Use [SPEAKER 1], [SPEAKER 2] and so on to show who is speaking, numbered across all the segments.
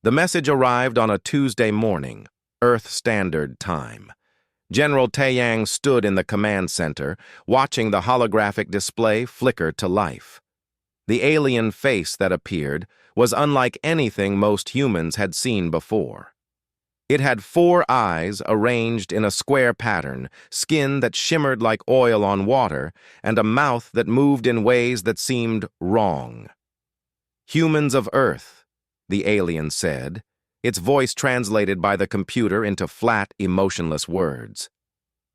[SPEAKER 1] The message arrived on a Tuesday morning, Earth Standard Time. General Taeyang stood in the command center, watching the holographic display flicker to life. The alien face that appeared was unlike anything most humans had seen before. It had 4 eyes arranged in a square pattern, skin that shimmered like oil on water, and a mouth that moved in ways that seemed wrong. "Humans of Earth," the alien said, its voice translated by the computer into flat, emotionless words.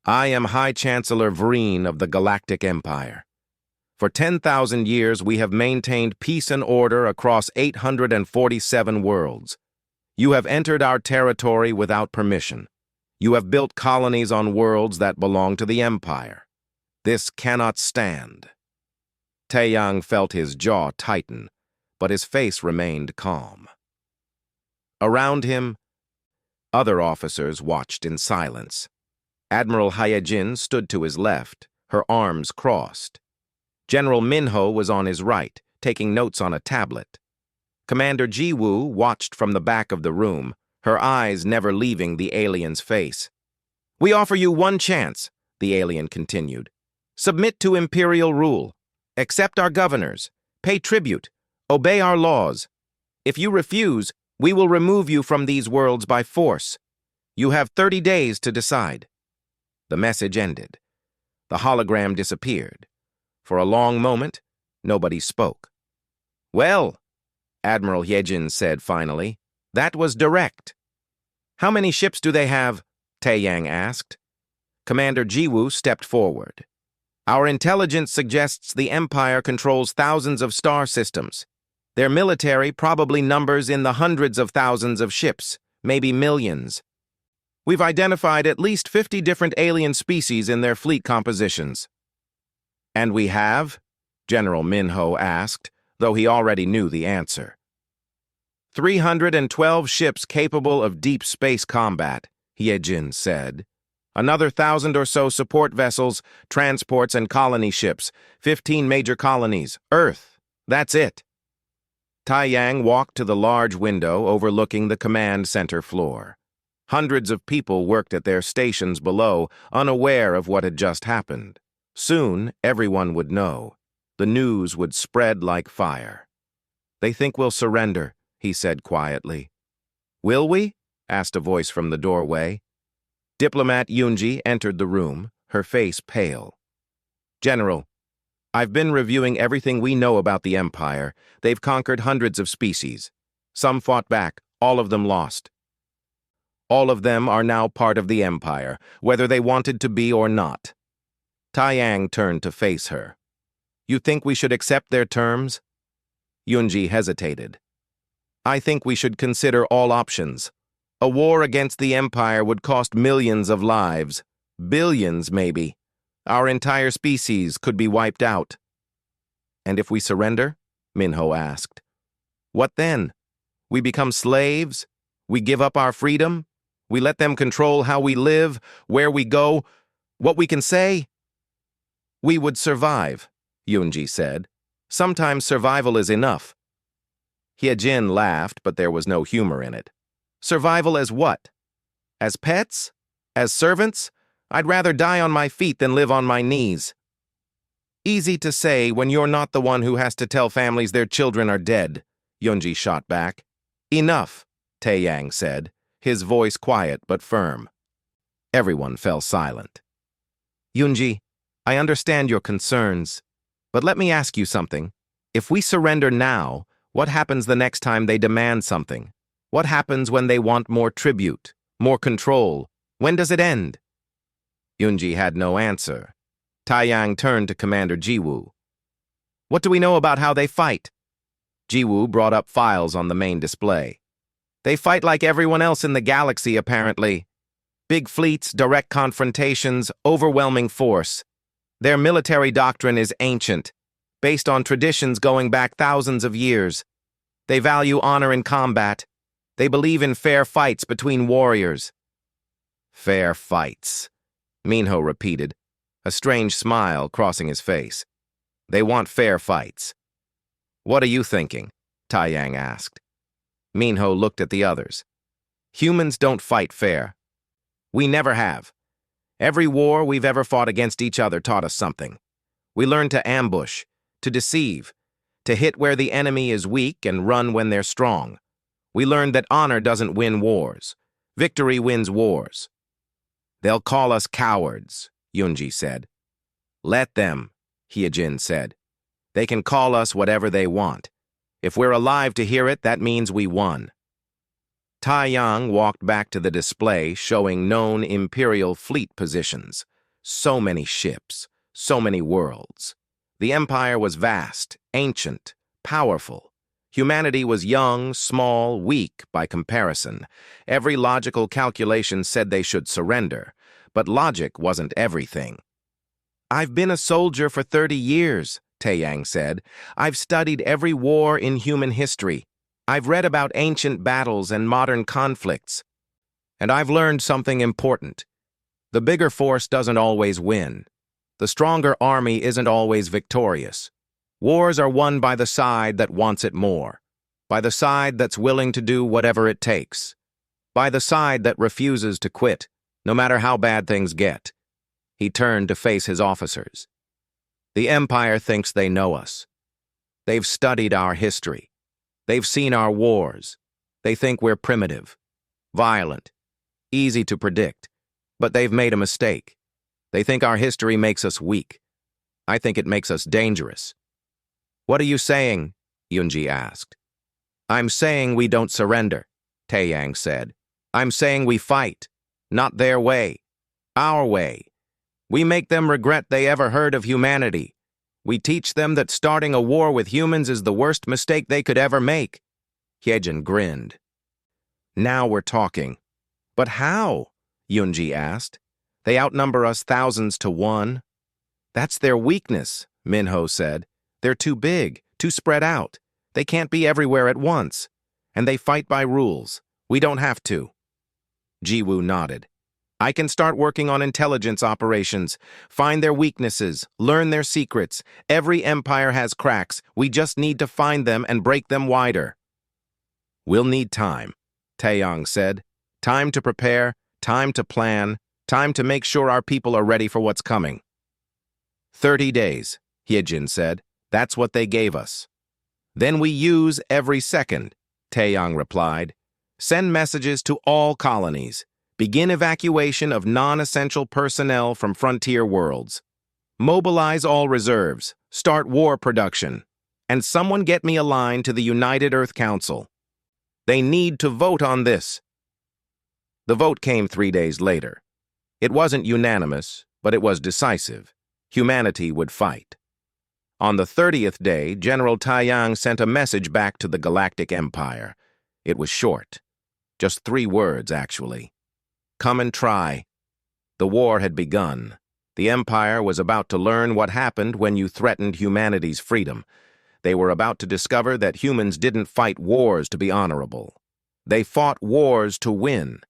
[SPEAKER 1] "I am High Chancellor Vreen of the Galactic Empire. For 10,000 years we have maintained peace and order across 847 worlds. You have entered our territory without permission. You have built colonies on worlds that belong to the Empire. This cannot stand." Taeyang felt his jaw tighten, but his face remained calm. Around him, other officers watched in silence. Admiral Hyejin stood to his left, her arms crossed. General Minho was on his right, taking notes on a tablet. Commander Jiwoo watched from the back of the room, her eyes never leaving the alien's face. "We offer you one chance," the alien continued. "Submit to Imperial rule. Accept our governors. Pay tribute. Obey our laws. If you refuse, we will remove you from these worlds by force. You have 30 days to decide." The message ended. The hologram disappeared. For a long moment, nobody spoke. "Well," Admiral Hyejin said finally, "that was direct." "How many ships do they have?" Taeyang asked. Commander Jiwoo stepped forward. "Our intelligence suggests the Empire controls thousands of star systems. Their military probably numbers in the hundreds of thousands of ships, maybe millions. We've identified at least 50 different alien species in their fleet compositions." "And we have?" General Minho asked, though he already knew the answer. 312 ships capable of deep space combat," Hyejin said. "Another 1,000 or so support vessels, transports, and colony ships. 15 major colonies. Earth. That's it." Taeyang walked to the large window overlooking the command center floor. Hundreds of people worked at their stations below, unaware of what had just happened. Soon, everyone would know. The news would spread like fire. "They think we'll surrender," he said quietly. "Will we?" asked a voice from the doorway. Diplomat Yunji entered the room, her face pale. "General, I've been reviewing everything we know about the Empire. They've conquered hundreds of species. Some fought back, all of them lost. All of them are now part of the Empire, whether they wanted to be or not." Taeyang turned to face her. "You think we should accept their terms?" Yunji hesitated. "I think we should consider all options. A war against the Empire would cost millions of lives. Billions, maybe. Our entire species could be wiped out." "And if we surrender?" Minho asked. "What then? We become slaves? We give up our freedom? We let them control how we live, where we go, what we can say?" "We would survive," Yunji said. "Sometimes survival is enough." Hyejin laughed, but there was no humor in it. "Survival as what? As pets? As servants? I'd rather die on my feet than live on my knees." "Easy to say when you're not the one who has to tell families their children are dead," Yunji shot back. "Enough," Taeyang said, his voice quiet but firm. Everyone fell silent. "Yunji, I understand your concerns, but let me ask you something. If we surrender now, what happens the next time they demand something? What happens when they want more tribute, more control? When does it end?" Yunji had no answer. Taeyang turned to Commander Jiwoo. "What do we know about how they fight?" Jiwoo brought up files on the main display. "They fight like everyone else in the galaxy, apparently. Big fleets, direct confrontations, overwhelming force. Their military doctrine is ancient, based on traditions going back thousands of years. They value honor in combat. They believe in fair fights between warriors." "Fair fights," Minho repeated, a strange smile crossing his face. "They want fair fights." "What are you thinking?" Taeyang asked. Minho looked at the others. Humans don't fight fair. We never have. Every war we've ever fought against each other taught us something. We learned to ambush, to deceive, to hit where the enemy is weak and run when they're strong. We learned that honor doesn't win wars. Victory wins wars. They'll call us cowards, Yunji said. Let them, Hyejin said. They can call us whatever they want. If we're alive to hear it, that means we won. Taiyang walked back to the display showing known Imperial fleet positions. So many ships, so many worlds. The Empire was vast, ancient, powerful. Humanity was young, small, weak by comparison. Every logical calculation said they should surrender, but logic wasn't everything. I've been a soldier for 30 years, Taiyang said. I've studied every war in human history. I've read about ancient battles and modern conflicts. And I've learned something important. The bigger force doesn't always win. The stronger army isn't always victorious. Wars are won by the side that wants it more, by the side that's willing to do whatever it takes, by the side that refuses to quit, no matter how bad things get. He turned to face his officers. The Empire thinks they know us. They've studied our history. They've seen our wars. They think we're primitive, violent, easy to predict, but they've made a mistake. They think our history makes us weak. I think it makes us dangerous. What are you saying? Yunji asked. I'm saying we don't surrender, Taiyang said. I'm saying we fight, not their way, our way. We make them regret they ever heard of humanity. We teach them that starting a war with humans is the worst mistake they could ever make. Hyejin grinned. Now we're talking. But how? Yunji asked. They outnumber us thousands to one. That's their weakness, Minho said. They're too big, too spread out. They can't be everywhere at once. And they fight by rules. We don't have to. Jiwoo nodded. I can start working on intelligence operations, find their weaknesses, learn their secrets. Every empire has cracks. We just need to find them and break them wider. We'll need time, Taeyong said. Time to prepare, time to plan, time to make sure our people are ready for what's coming. 30 days, Hyejin said. That's what they gave us. Then we use every second, Taeyong replied. Send messages to all colonies. Begin evacuation of non-essential personnel from frontier worlds. Mobilize all reserves. Start war production. And someone get me a line to the United Earth Council. They need to vote on this. The vote came 3 days later. It wasn't unanimous, but it was decisive. Humanity would fight. On the 30th day, General Taiyang sent a message back to the Galactic Empire. It was short. Just 3 words, actually. Come and try. The war had begun. The Empire was about to learn what happened when you threatened humanity's freedom. They were about to discover that humans didn't fight wars to be honorable. They fought wars to win.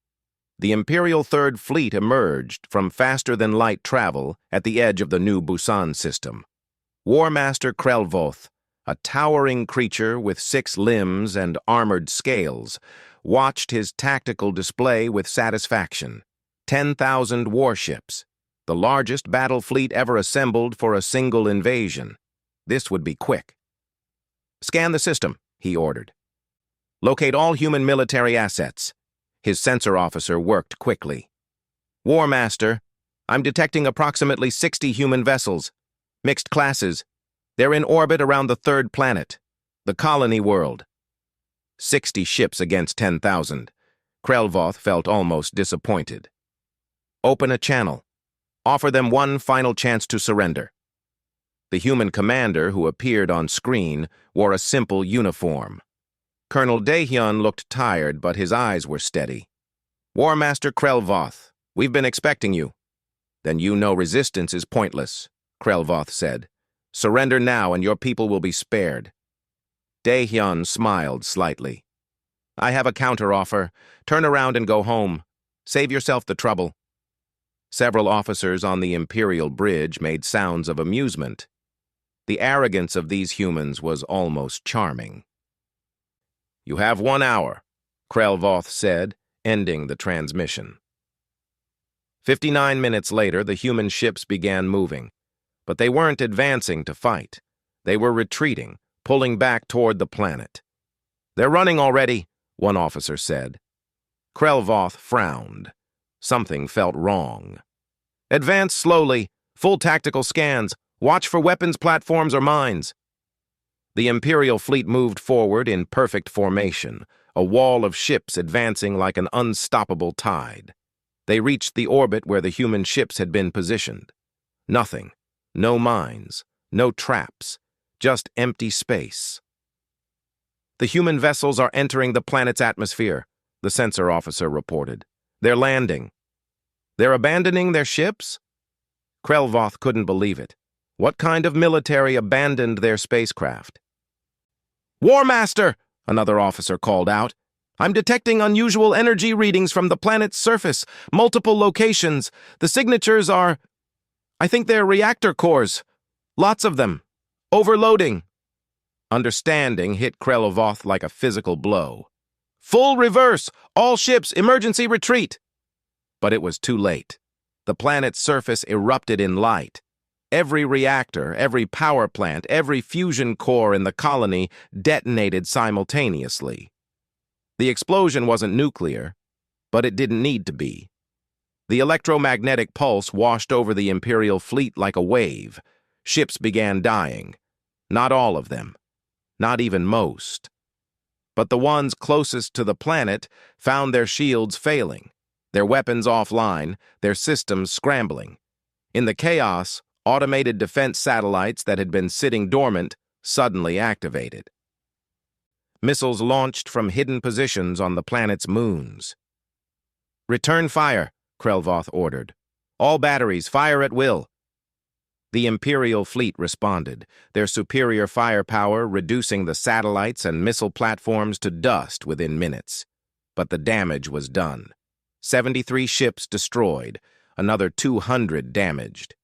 [SPEAKER 1] The Imperial Third Fleet emerged from faster-than-light travel at the edge of the new Busan system. War Master Krelvoth, a towering creature with 6 limbs and armored scales, watched his tactical display with satisfaction. 10,000 warships, the largest battle fleet ever assembled for a single invasion. This would be quick. Scan the system, he ordered. Locate all human military assets. His sensor officer worked quickly. War Master, I'm detecting approximately 60 human vessels. Mixed classes. They're in orbit around the 3rd planet, the colony world. 60 ships against 10,000. Krelvoth felt almost disappointed. Open a channel. Offer them one final chance to surrender. The human commander who appeared on screen wore a simple uniform. Colonel Daehyun looked tired, but his eyes were steady. War Master Krelvoth, we've been expecting you. Then you know resistance is pointless, Krelvoth said. Surrender now and your people will be spared. Daehyun smiled slightly. I have a counteroffer. Turn around and go home. Save yourself the trouble. Several officers on the Imperial Bridge made sounds of amusement. The arrogance of these humans was almost charming. "You have 1 hour," Krelvoth said, ending the transmission. 59 minutes later, the human ships began moving, but they weren't advancing to fight. They were retreating, pulling back toward the planet. "They're running already," one officer said. Krelvoth frowned. Something felt wrong. "Advance slowly. Full tactical scans. Watch for weapons platforms or mines." The Imperial fleet moved forward in perfect formation, a wall of ships advancing like an unstoppable tide. They reached the orbit where the human ships had been positioned. Nothing. No mines. No traps. Just empty space. "The human vessels are entering the planet's atmosphere," the sensor officer reported. "They're landing." "They're abandoning their ships?" Krelvoth couldn't believe it. What kind of military abandoned their spacecraft? "War Master!" another officer called out. "I'm detecting unusual energy readings from the planet's surface, multiple locations. The signatures are... I think they're reactor cores. Lots of them. Overloading." Understanding hit Krelvoth like a physical blow. "Full reverse! All ships, emergency retreat!" But it was too late. The planet's surface erupted in light. Every reactor, every power plant, every fusion core in the colony detonated simultaneously. The explosion wasn't nuclear, but it didn't need to be. The electromagnetic pulse washed over the Imperial fleet like a wave. Ships began dying. Not all of them. Not even most. But the ones closest to the planet found their shields failing, their weapons offline, their systems scrambling. In the chaos, automated defense satellites that had been sitting dormant suddenly activated. Missiles launched from hidden positions on the planet's moons. "Return fire," Krelvoth ordered. "All batteries, fire at will." The Imperial fleet responded, their superior firepower reducing the satellites and missile platforms to dust within minutes. But the damage was done. 73 ships destroyed, another 200 damaged.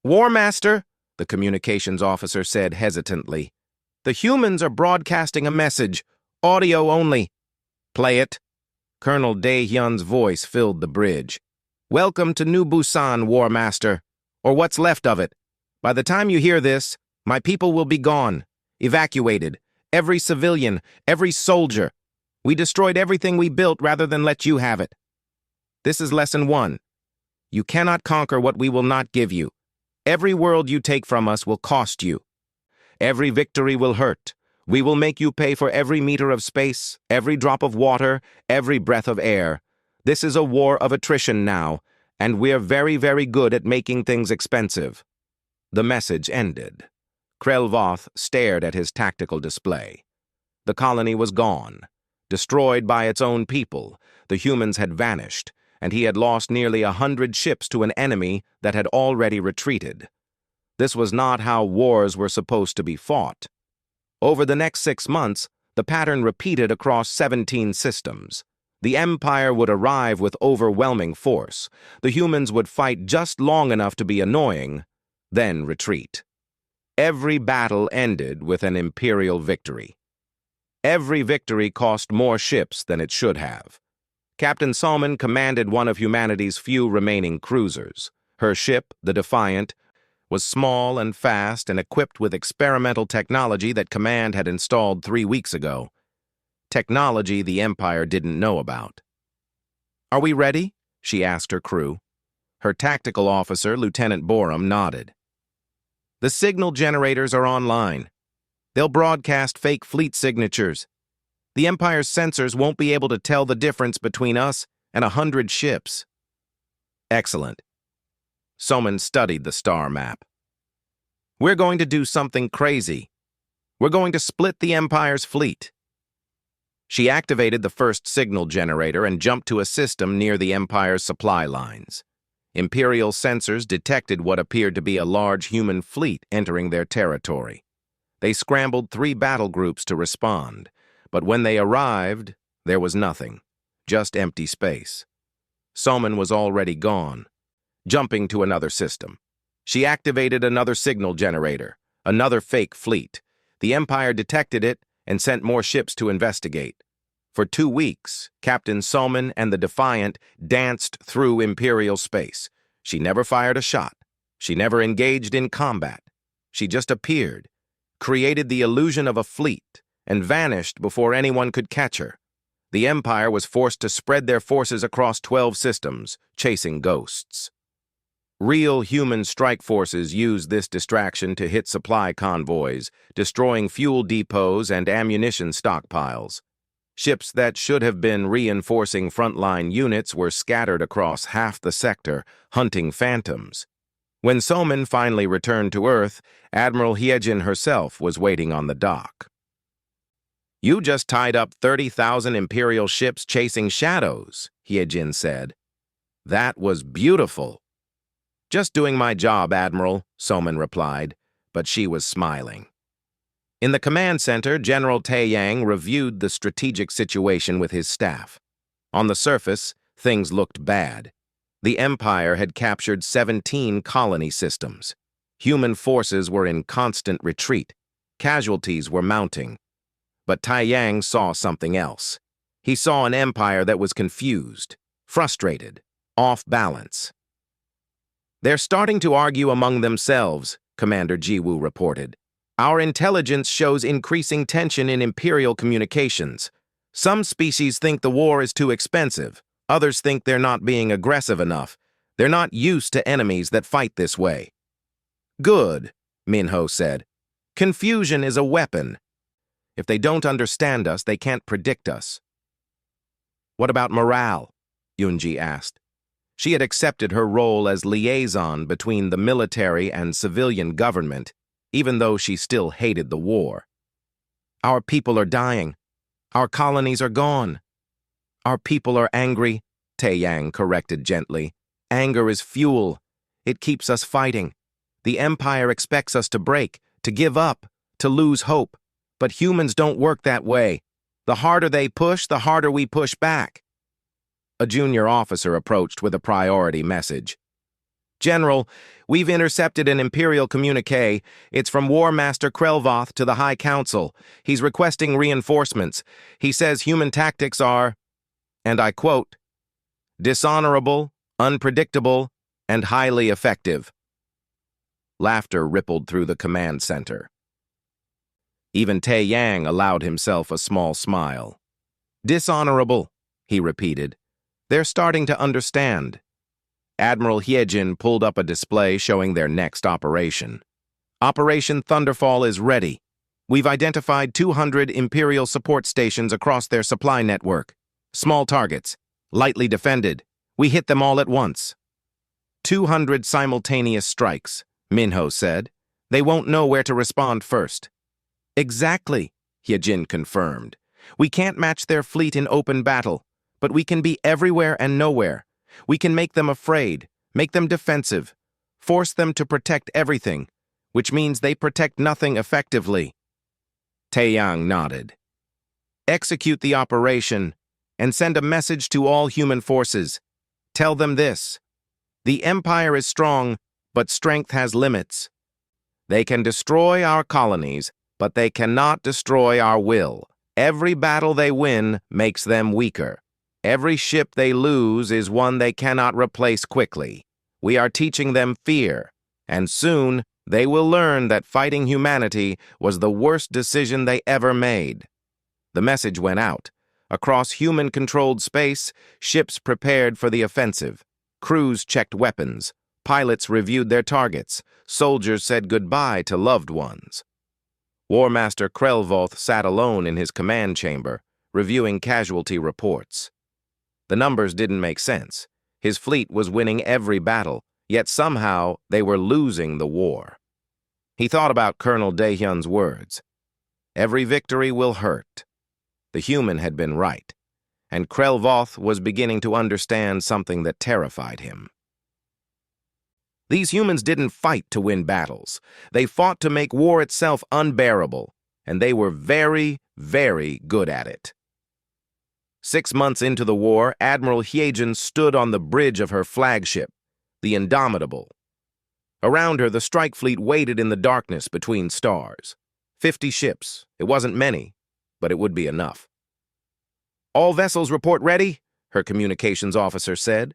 [SPEAKER 1] "War Master," the communications officer said hesitantly, "the humans are broadcasting a message, audio only." "Play it." Colonel Dae-hyun's voice filled the bridge. "Welcome to New Busan, War Master, or what's left of it. By the time you hear this, my people will be gone, evacuated, every civilian, every soldier. We destroyed everything we built rather than let you have it. This is lesson 1. You cannot conquer what we will not give you. Every world you take from us will cost you. Every victory will hurt. We will make you pay for every meter of space, every drop of water, every breath of air. This is a war of attrition now, and we're very, very good at making things expensive." The message ended. Krelvoth stared at his tactical display. The colony was gone. Destroyed by its own people, the humans had vanished, and he had lost nearly 100 ships to an enemy that had already retreated. This was not how wars were supposed to be fought. Over the next 6 months, the pattern repeated across 17 systems. The Empire would arrive with overwhelming force. The humans would fight just long enough to be annoying, then retreat. Every battle ended with an Imperial victory. Every victory cost more ships than it should have. Captain Salmon commanded one of humanity's few remaining cruisers. Her ship, the Defiant, was small and fast and equipped with experimental technology that Command had installed 3 weeks ago. Technology the Empire didn't know about. "Are we ready?" she asked her crew. Her tactical officer, Lieutenant Borum, nodded. "The signal generators are online. They'll broadcast fake fleet signatures. The Empire's sensors won't be able to tell the difference between us and 100 ships." "Excellent." Soman studied the star map. "We're going to do something crazy. We're going to split the Empire's fleet." She activated the first signal generator and jumped to a system near the Empire's supply lines. Imperial sensors detected what appeared to be a large human fleet entering their territory. They scrambled 3 battle groups to respond, but when they arrived, there was nothing, just empty space. Soman was already gone. Jumping to another system, she activated another signal generator, another fake fleet. The Empire detected it and sent more ships to investigate. For 2 weeks, Captain Sulman and the Defiant danced through Imperial space. She never fired a shot. She never engaged in combat. She just appeared, created the illusion of a fleet, and vanished before anyone could catch her. The Empire was forced to spread their forces across 12 systems, chasing ghosts. Real human strike forces used this distraction to hit supply convoys, destroying fuel depots and ammunition stockpiles. Ships that should have been reinforcing frontline units were scattered across half the sector, hunting phantoms. When Soman finally returned to Earth, Admiral Hyejin herself was waiting on the dock. "You just tied up 30,000 Imperial ships chasing shadows," Hyejin said. "That was beautiful." "Just doing my job, Admiral," Soman replied, but she was smiling. In the command center, General Taeyang reviewed the strategic situation with his staff. On the surface, things looked bad. The Empire had captured 17 colony systems. Human forces were in constant retreat. Casualties were mounting. But Taeyang saw something else. He saw an empire that was confused, frustrated, off balance. "They're starting to argue among themselves," Commander Jiwoo reported. "Our intelligence shows increasing tension in Imperial communications. Some species think the war is too expensive. Others think they're not being aggressive enough. They're not used to enemies that fight this way." "Good," Minho said. "Confusion is a weapon. If they don't understand us, they can't predict us." "What about morale?" Yunji asked. She had accepted her role as liaison between the military and civilian government, even though she still hated the war. "Our people are dying. Our colonies are gone." "Our people are angry," Taeyang corrected gently. "Anger is fuel. It keeps us fighting. The Empire expects us to break, to give up, to lose hope. But humans don't work that way. The harder they push, the harder we push back." A junior officer approached with a priority message. "General, we've intercepted an Imperial communique. It's from War Master Krelvoth to the High Council. He's requesting reinforcements. He says human tactics are," and I quote, "dishonorable, unpredictable, and highly effective." Laughter rippled through the command center. Even Taeyang allowed himself a small smile. "Dishonorable," he repeated. "They're starting to understand." Admiral Hyejin pulled up a display showing their next operation. "Operation Thunderfall is ready. We've identified 200 Imperial support stations across their supply network. Small targets, lightly defended. We hit them all at once." 200 simultaneous strikes, Minho said. "They won't know where to respond first." "Exactly," Hyejin confirmed. "We can't match their fleet in open battle, but we can be everywhere and nowhere. We can make them afraid, make them defensive, force them to protect everything, which means they protect nothing effectively." Taeyang nodded. "Execute the operation and send a message to all human forces. Tell them this: the Empire is strong, but strength has limits. They can destroy our colonies, but they cannot destroy our will. Every battle they win makes them weaker. Every ship they lose is one they cannot replace quickly. We are teaching them fear, and soon they will learn that fighting humanity was the worst decision they ever made." The message went out. Across human-controlled space, ships prepared for the offensive. Crews checked weapons. Pilots reviewed their targets. Soldiers said goodbye to loved ones. War Master Krelvoth sat alone in his command chamber, reviewing casualty reports. The numbers didn't make sense. His fleet was winning every battle, yet somehow they were losing the war. He thought about Colonel Daehyun's words. Every victory will hurt. The human had been right, and Krelvoth was beginning to understand something that terrified him. These humans didn't fight to win battles. They fought to make war itself unbearable, and they were very, very good at it. 6 months into the war, Admiral Hyejin stood on the bridge of her flagship, the Indomitable. Around her, the strike fleet waited in the darkness between stars. 50 ships. It wasn't many, but it would be enough. "All vessels report ready," her communications officer said.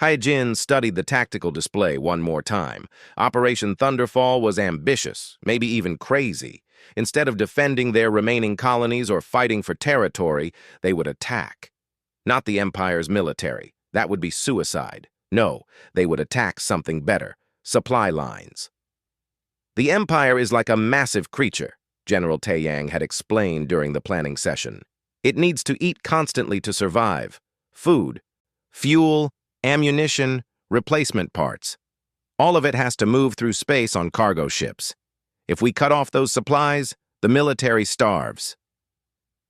[SPEAKER 1] Hyejin studied the tactical display one more time. Operation Thunderfall was ambitious, maybe even crazy. Instead of defending their remaining colonies or fighting for territory, they would attack. Not the Empire's military. That would be suicide. No, they would attack something better. Supply lines. "The Empire is like a massive creature," General Taeyang had explained during the planning session. "It needs to eat constantly to survive. Food, fuel, ammunition, replacement parts. All of it has to move through space on cargo ships. If we cut off those supplies, the military starves."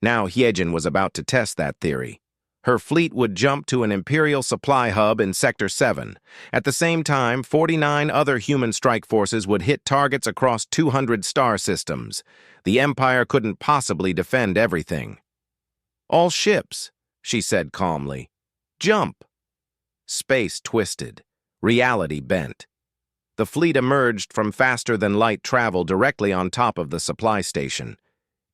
[SPEAKER 1] Now Hyejin was about to test that theory. Her fleet would jump to an Imperial supply hub in Sector 7. At the same time, 49 other human strike forces would hit targets across 200 star systems. The Empire couldn't possibly defend everything. "All ships," she said calmly. "Jump." Space twisted. Reality bent. The fleet emerged from faster-than-light travel directly on top of the supply station.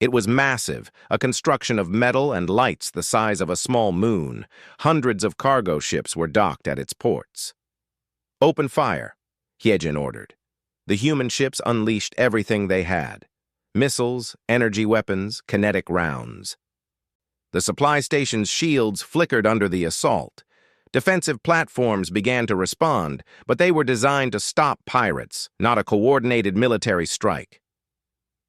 [SPEAKER 1] It was massive, a construction of metal and lights the size of a small moon. Hundreds of cargo ships were docked at its ports. "Open fire," Hyejin ordered. The human ships unleashed everything they had. Missiles, energy weapons, kinetic rounds. The supply station's shields flickered under the assault. Defensive platforms began to respond, but they were designed to stop pirates, not a coordinated military strike.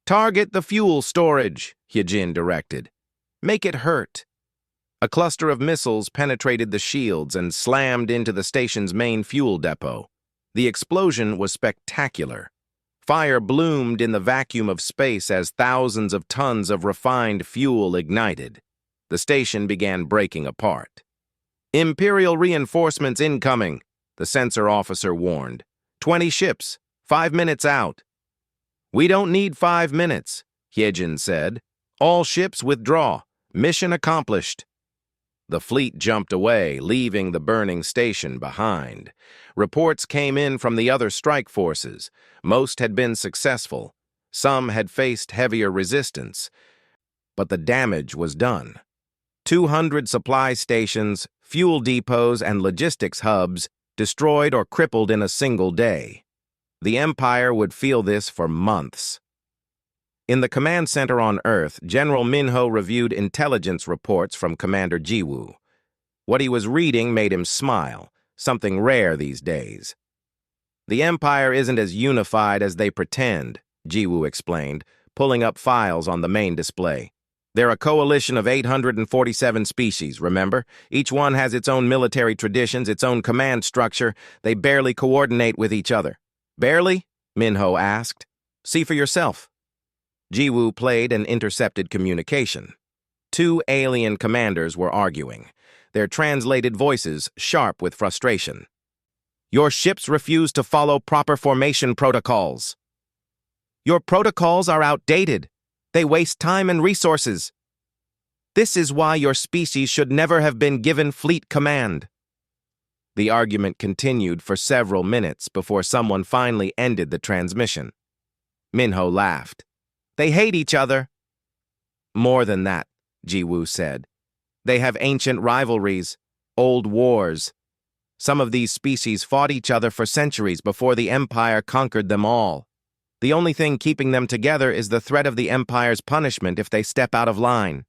[SPEAKER 1] "Target the fuel storage," Hyejin directed. "Make it hurt." A cluster of missiles penetrated the shields and slammed into the station's main fuel depot. The explosion was spectacular. Fire bloomed in the vacuum of space as thousands of tons of refined fuel ignited. The station began breaking apart. "Imperial reinforcements incoming," the sensor officer warned. 20 ships, 5 minutes out." "We don't need 5 minutes," Hyejin said. "All ships withdraw. Mission accomplished." The fleet jumped away, leaving the burning station behind. Reports came in from the other strike forces. Most had been successful. Some had faced heavier resistance. But the damage was done. 200 supply stations, fuel depots, and logistics hubs destroyed or crippled in a single day. The Empire would feel this for months. In the command center on Earth, General Minho reviewed intelligence reports from Commander Jiwoo. What he was reading made him smile, something rare these days. "The Empire isn't as unified as they pretend," Jiwoo explained, pulling up files on the main display. "They're a coalition of 847 species, remember? Each one has its own military traditions, its own command structure. They barely coordinate with each other." "Barely?" Minho asked. "See for yourself." Jiwoo played an intercepted communication. 2 alien commanders were arguing, their translated voices sharp with frustration. "Your ships refuse to follow proper formation protocols." "Your protocols are outdated. They waste time and resources. This is why your species should never have been given fleet command." The argument continued for several minutes before someone finally ended the transmission. Minho laughed. "They hate each other." "More than that," Jiwoo said. "They have ancient rivalries, old wars. Some of these species fought each other for centuries before the Empire conquered them all. The only thing keeping them together is the threat of the Empire's punishment if they step out of line."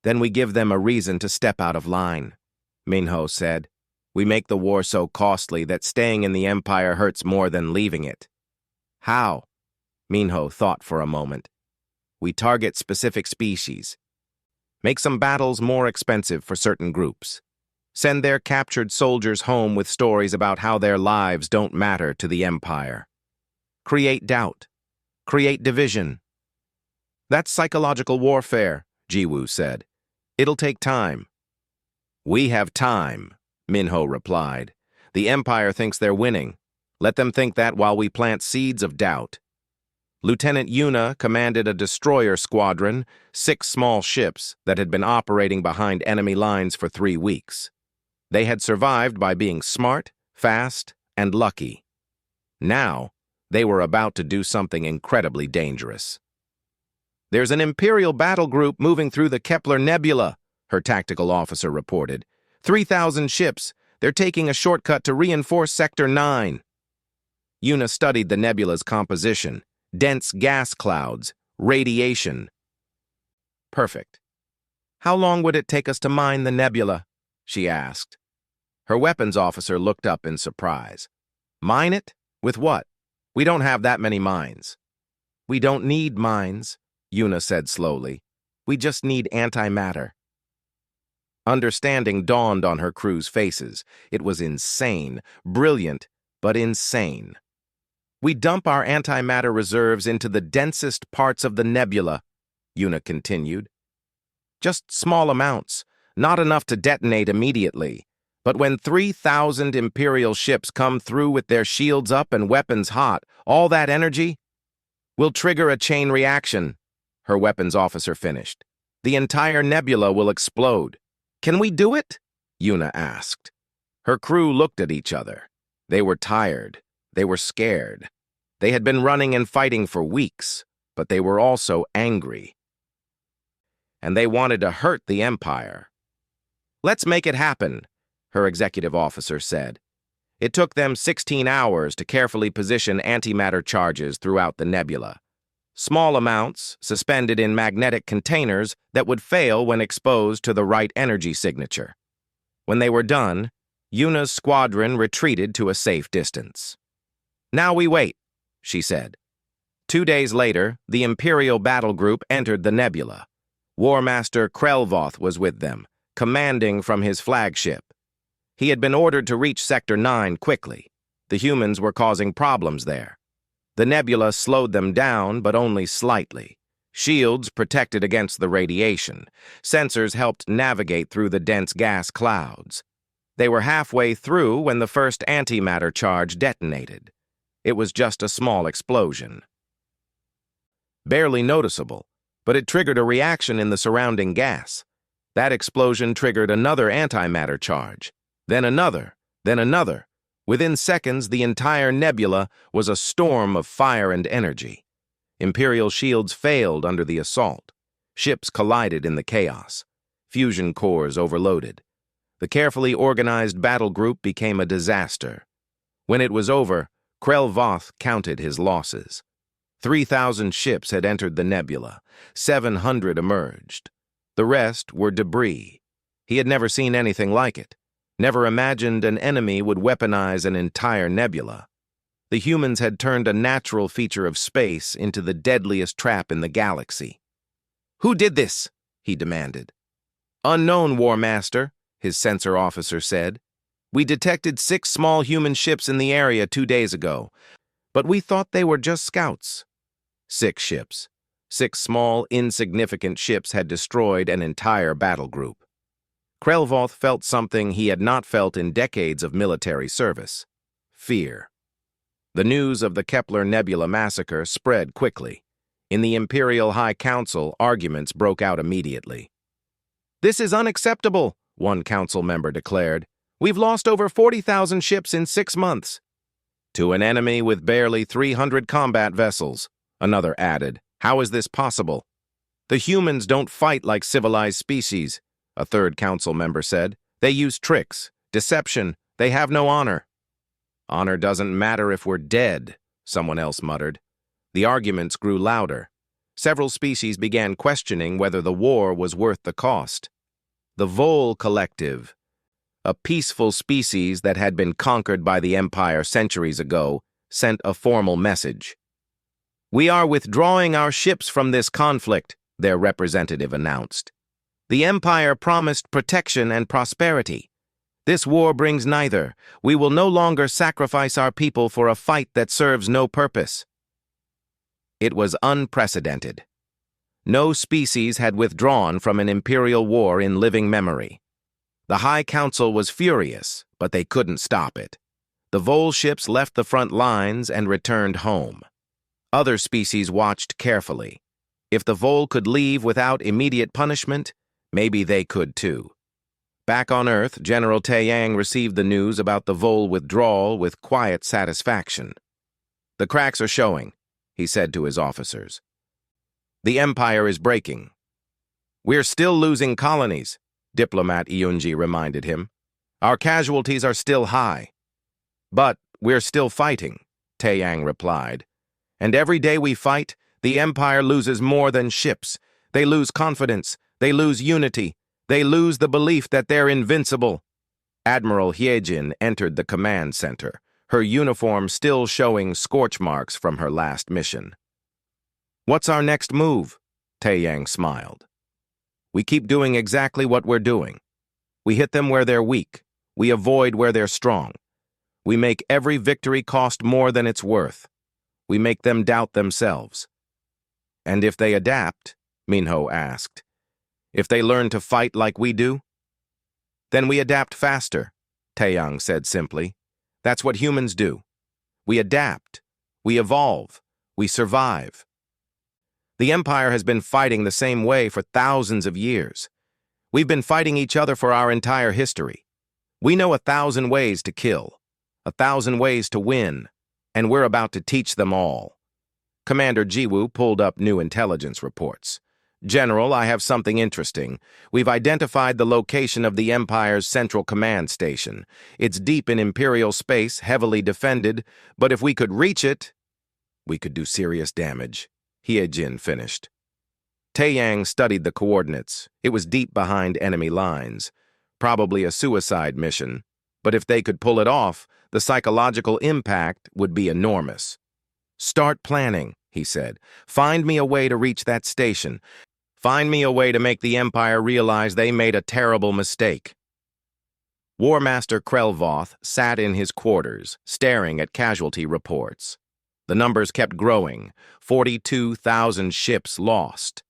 [SPEAKER 1] "Then we give them a reason to step out of line," Minho said. "We make the war so costly that staying in the Empire hurts more than leaving it." "How?" Minho thought for a moment. "We target specific species. Make some battles more expensive for certain groups. Send their captured soldiers home with stories about how their lives don't matter to the Empire. Create doubt. Create division." "That's psychological warfare," Jiwoo said. "It'll take time." "We have time," Minho replied. "The Empire thinks they're winning. Let them think that while we plant seeds of doubt." Lieutenant Yuna commanded a destroyer squadron, 6 small ships that had been operating behind enemy lines for 3 weeks. They had survived by being smart, fast, and lucky. Now, they were about to do something incredibly dangerous. "There's an Imperial battle group moving through the Kepler Nebula," her tactical officer reported. 3,000 ships. They're taking a shortcut to reinforce Sector 9. Una studied the nebula's composition. Dense gas clouds. Radiation. Perfect. "How long would it take us to mine the nebula?" she asked. Her weapons officer looked up in surprise. "Mine it? With what? We don't have that many mines." "We don't need mines," Una said slowly. "We just need antimatter." Understanding dawned on her crew's faces. It was insane, brilliant, but insane. "We dump our antimatter reserves into the densest parts of the nebula," Una continued. "Just small amounts, not enough to detonate immediately. But when 3,000 Imperial ships come through with their shields up and weapons hot, all that energy will trigger a chain reaction," her weapons officer finished. "The entire nebula will explode." "Can we do it?" Una asked. Her crew looked at each other. They were tired. They were scared. They had been running and fighting for weeks, but they were also angry. And they wanted to hurt the Empire. "Let's make it happen," her executive officer said. It took them 16 hours to carefully position antimatter charges throughout the nebula. Small amounts, suspended in magnetic containers that would fail when exposed to the right energy signature. When they were done, Una's squadron retreated to a safe distance. "Now we wait," she said. 2 days later, the Imperial battle group entered the nebula. War Master Krelvoth was with them, commanding from his flagship. He had been ordered to reach Sector 9 quickly. The humans were causing problems there. The nebula slowed them down, but only slightly. Shields protected against the radiation. Sensors helped navigate through the dense gas clouds. They were halfway through when the first antimatter charge detonated. It was just a small explosion. Barely noticeable, but it triggered a reaction in the surrounding gas. That explosion triggered another antimatter charge. Then another, then another. Within seconds, the entire nebula was a storm of fire and energy. Imperial shields failed under the assault. Ships collided in the chaos. Fusion cores overloaded. The carefully organized battle group became a disaster. When it was over, Krelvoth counted his losses. 3,000 ships had entered the nebula. 700 emerged. The rest were debris. He had never seen anything like it. Never imagined an enemy would weaponize an entire nebula. The humans had turned a natural feature of space into the deadliest trap in the galaxy. "Who did this?" he demanded. "Unknown, War Master," his sensor officer said. "We detected 6 small human ships in the area 2 days ago, but we thought they were just scouts." 6 ships. 6 small, insignificant ships had destroyed an entire battle group. Krelvoth felt something he had not felt in decades of military service: fear. The news of the Kepler Nebula massacre spread quickly. In the Imperial High Council, arguments broke out immediately. "This is unacceptable," one council member declared. "We've lost over 40,000 ships in 6 months." "To an enemy with barely 300 combat vessels," another added. "How is this possible?" "The humans don't fight like civilized species," a third council member said. "They use tricks, deception. They have no honor." "Honor doesn't matter if we're dead," someone else muttered. The arguments grew louder. Several species began questioning whether the war was worth the cost. The Vole Collective, a peaceful species that had been conquered by the Empire centuries ago, sent a formal message. "We are withdrawing our ships from this conflict," their representative announced. "The Empire promised protection and prosperity. This war brings neither. We will no longer sacrifice our people for a fight that serves no purpose." It was unprecedented. No species had withdrawn from an imperial war in living memory. The High Council was furious, but they couldn't stop it. The Vole ships left the front lines and returned home. Other species watched carefully. If the Vole could leave without immediate punishment, maybe they could too. Back on Earth, General Taeyang received the news about the Vole withdrawal with quiet satisfaction. "The cracks are showing," he said to his officers. The Empire is breaking. We're still losing colonies, diplomat Iunji reminded him. Our casualties are still high. But we're still fighting, Taeyang replied. And every day we fight, the Empire loses more than ships. They lose confidence. They lose unity. They lose the belief that they're invincible. Admiral Hyejin entered the command center, her uniform still showing scorch marks from her last mission. What's our next move? Taeyang smiled. We keep doing exactly what we're doing. We hit them where they're weak. We avoid where they're strong. We make every victory cost more than it's worth. We make them doubt themselves. And if they adapt, Minho asked, if they learn to fight like we do? Then we adapt faster, Taeyang said simply. That's what humans do. We adapt. We evolve. We survive. The Empire has been fighting the same way for thousands of years. We've been fighting each other for our entire history. We know 1,000 ways to kill, 1,000 ways to win, and we're about to teach them all. Commander Jiwoo pulled up new intelligence reports. General, I have something interesting. We've identified the location of the Empire's central command station. It's deep in Imperial space, heavily defended, but if we could reach it, we could do serious damage. Hyejin finished. Taeyang studied the coordinates. It was deep behind enemy lines. Probably a suicide mission, but if they could pull it off, the psychological impact would be enormous. Start planning, he said. Find me a way to reach that station. Find me a way to make the Empire realize they made a terrible mistake. War Master Krelvoth sat in his quarters, staring at casualty reports. The numbers kept growing. 42,000 ships lost.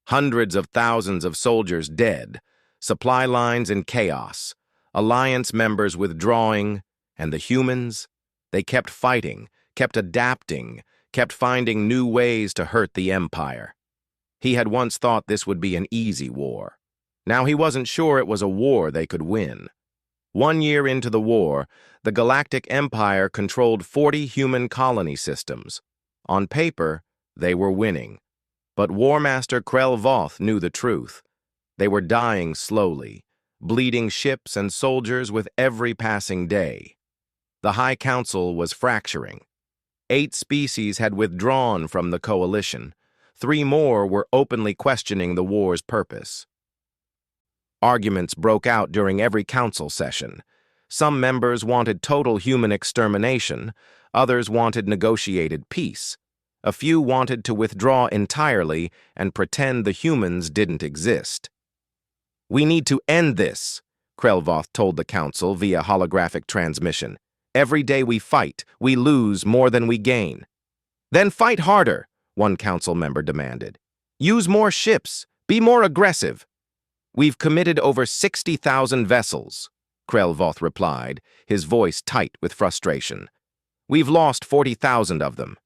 [SPEAKER 1] Hundreds of thousands of soldiers dead. Supply lines in chaos. Alliance members withdrawing. And the humans? They kept fighting, kept adapting, kept finding new ways to hurt the Empire. He had once thought this would be an easy war. Now he wasn't sure it was a war they could win. 1 year into the war, the Galactic Empire controlled 40 human colony systems. On paper, they were winning. But War Master Krelvoth knew the truth. They were dying slowly, bleeding ships and soldiers with every passing day. The High Council was fracturing. 8 species had withdrawn from the coalition. 3 more were openly questioning the war's purpose. Arguments broke out during every council session. Some members wanted total human extermination, others wanted negotiated peace. A few wanted to withdraw entirely and pretend the humans didn't exist. We need to end this, Krelvoth told the council via holographic transmission. Every day we fight, we lose more than we gain. Then fight harder, one council member demanded. Use more ships. Be more aggressive. We've committed over 60,000 vessels, Krelvoth replied, his voice tight with frustration. We've lost 40,000 of them.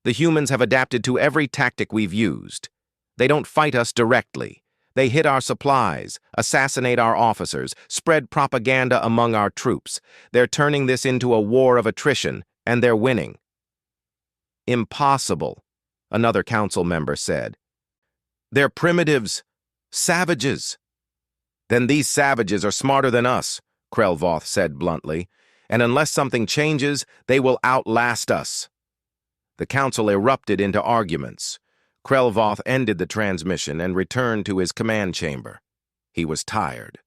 [SPEAKER 1] The humans have adapted to every tactic we've used. They don't fight us directly. They hit our supplies, assassinate our officers, spread propaganda among our troops. They're turning this into a war of attrition, and they're winning. Impossible, another council member said. They're primitives, savages. Then these savages are smarter than us, Krelvoth said bluntly, and unless something changes, they will outlast us. The council erupted into arguments. Krelvoth ended the transmission and returned to his command chamber. He was tired,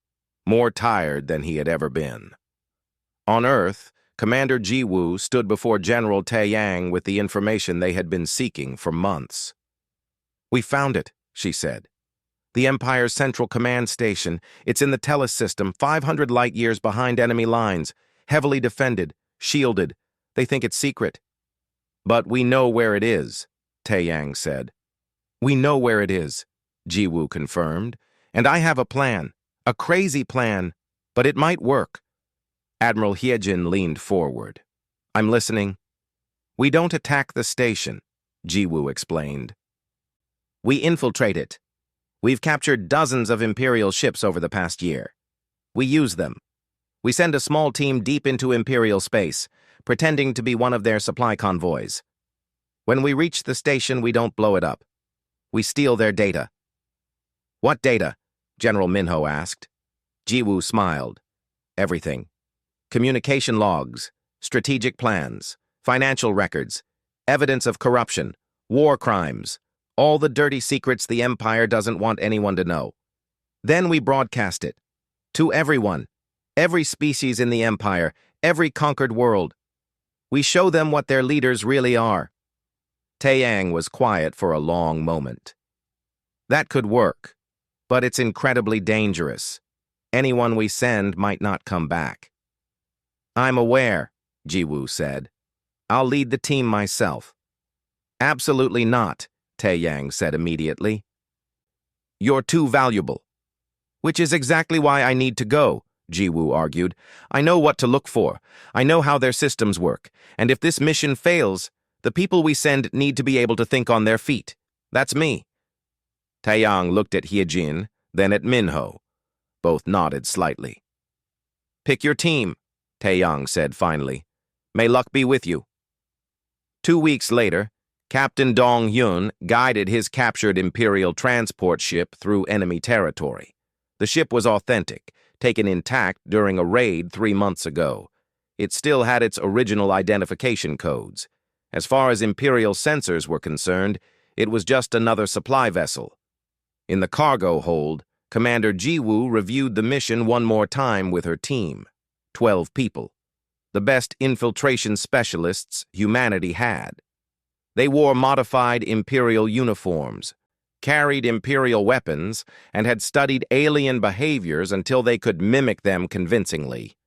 [SPEAKER 1] more tired than he had ever been. On Earth, Commander Jiwoo stood before General Taeyang with the information they had been seeking for months. We found it, she said. The Empire's central command station. It's in the Tellus system, 500 light-years behind enemy lines, heavily defended, shielded. They think it's secret. But we know where it is, Taeyang said. We know where it is, Jiwoo confirmed, and I have a plan, a crazy plan, but it might work. Admiral Hyejin leaned forward. I'm listening. We don't attack the station, Jiwoo explained. We infiltrate it. We've captured dozens of Imperial ships over the past year. We use them. We send a small team deep into Imperial space, pretending to be one of their supply convoys. When we reach the station, we don't blow it up. We steal their data. What data? General Minho asked. Jiwoo smiled. Everything. Communication logs, strategic plans, financial records, evidence of corruption, war crimes, all the dirty secrets the Empire doesn't want anyone to know. Then we broadcast it. To everyone. Every species in the Empire, every conquered world. We show them what their leaders really are. Taeyang was quiet for a long moment. That could work, but it's incredibly dangerous. Anyone we send might not come back. I'm aware, Jiwoo said. I'll lead the team myself. Absolutely not, Taeyang said immediately. You're too valuable. Which is exactly why I need to go, Jiwoo argued. I know what to look for. I know how their systems work. And if this mission fails, the people we send need to be able to think on their feet. That's me. Taeyang looked at Hyejin, then at Minho. Both nodded slightly. Pick your team, Taeyang said finally. May luck be with you. 2 weeks later, Captain Dong Hyun guided his captured Imperial transport ship through enemy territory. The ship was authentic, taken intact during a raid 3 months ago. It still had its original identification codes. As far as Imperial sensors were concerned, it was just another supply vessel. In the cargo hold, Commander Jiwoo reviewed the mission one more time with her team. 12 people. The best infiltration specialists humanity had. They wore modified Imperial uniforms, carried Imperial weapons, and had studied alien behaviors until they could mimic them convincingly.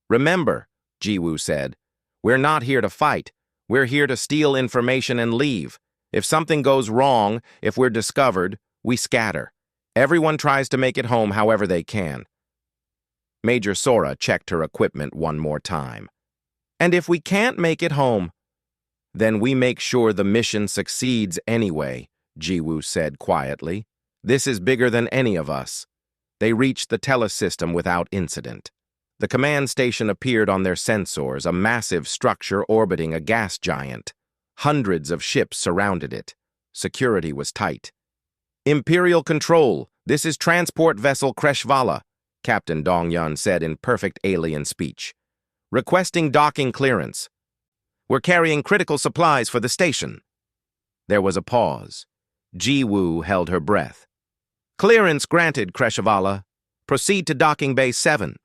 [SPEAKER 1] Remember, Jiwoo said, we're not here to fight. We're here to steal information and leave. If something goes wrong, if we're discovered, we scatter. Everyone tries to make it home however they can. Major Sora checked her equipment one more time. And if we can't make it home, then we make sure the mission succeeds anyway, Jiwoo said quietly. This is bigger than any of us. They reached the telesystem without incident. The command station appeared on their sensors, a massive structure orbiting a gas giant. Hundreds of ships surrounded it. Security was tight. Imperial Control, this is Transport Vessel Kreshvala, Captain Donghyun said in perfect alien speech. Requesting docking clearance. We're carrying critical supplies for the station. There was a pause. Jiwoo held her breath. Clearance granted, Kreshvala. Proceed to Docking Bay 7.